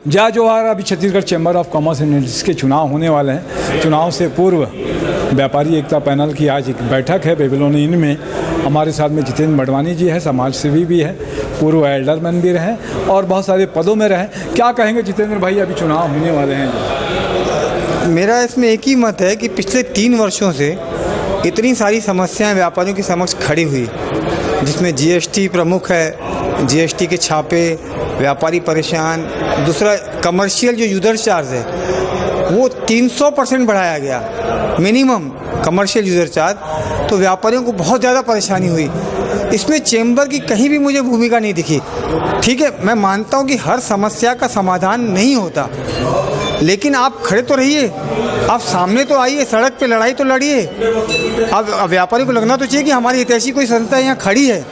जय जोहार। अभी Chhattisgarh chamber of commerce and industries के चुनाव होने वाले हैं। चुनाव से पूर्व व्यापारी एकता पैनल की आज एक बैठक है बेबीलोन इन में। हमारे साथ में जितेंद्र मडवानी जी है, समाज सेवी भी है, पूर्व एल्डरमैन भी रहे और बहुत सारे पदों में रहे। क्या कहेंगे जितेंद्र भाई, अभी चुनाव होने वाले हैं? मेरा इसमें एक ही मत है कि पिछले 3 वर्षों से इतनी सारी समस्याएं व्यापारियों के समक्ष खड़ी हुई, जिसमें जीएसटी प्रमुख है, जीएसटी के छापे, व्यापारी परेशान। दूसरा कमर्शियल जो यूजर चार्ज है वो 300% बढ़ाया गया मिनिमम कमर्शियल यूजर चार्ज, तो व्यापारियों को बहुत ज़्यादा परेशानी हुई। इसमें चैम्बर की कहीं भी मुझे भूमिका नहीं दिखी। ठीक है, मैं मानता हूँ कि हर समस्या का समाधान नहीं होता, लेकिन आप खड़े तो रहिए, आप सामने तो आइए, सड़क पे लड़ाई तो लड़िए। अब व्यापारी को लगना तो चाहिए कि हमारी हितैषी कोई संस्था यहाँ खड़ी है,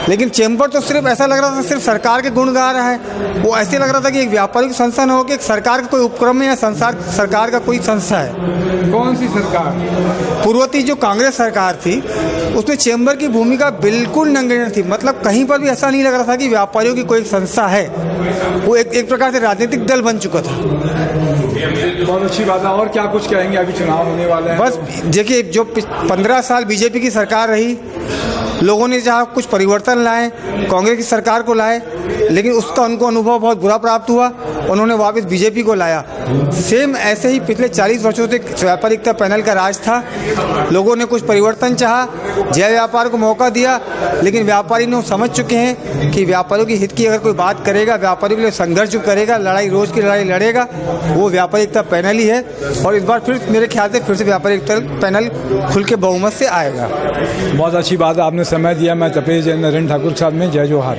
लेकिन चैम्बर तो सिर्फ ऐसा लग रहा था सिर्फ सरकार के गुण गा रहा है। वो ऐसे लग रहा था कि एक व्यापारिक संस्था न हो कि एक सरकार का कोई उपक्रम है या सरकार का कोई संस्था है। कौन सी सरकार? पूर्ववर्ती जो कांग्रेस सरकार थी उसमें चैम्बर की भूमिका बिल्कुल नगण्य थी। मतलब कहीं पर भी ऐसा नहीं लग रहा था कि व्यापारियों की कोई संस्था है। वो एक प्रकार से राजनीतिक दल बन चुका था। बहुत अच्छी बात है। और क्या कुछ कहेंगे, अभी चुनाव होने वाले हैं? बस देखिए, जो 15 साल बीजेपी की सरकार रही, लोगों ने जहाँ कुछ परिवर्तन लाए, कांग्रेस की सरकार को लाए, लेकिन उसका उनको अनुभव बहुत बुरा प्राप्त हुआ। उन्होंने वापस बीजेपी को लाया। सेम ऐसे ही पिछले 40 वर्षों से व्यापारी एकता पैनल का राज था। लोगों ने कुछ परिवर्तन चाहा, जय व्यापार को मौका दिया, लेकिन व्यापारी ने समझ चुके हैं कि व्यापारियों के हित की अगर कोई बात करेगा, व्यापारियों के लिए संघर्ष जो करेगा, लड़ाई रोज की लड़ाई लड़ेगा, वो व्यापारी एकता पैनल ही है। और इस बार फिर मेरे ख्याल से फिर से व्यापारी एकता पैनल खुल के बहुमत से आएगा। बहुत अच्छी बात है, आपने समय दिया। मैं तपेश नरेंद्र ठाकुर के साथ में। जय जोहार।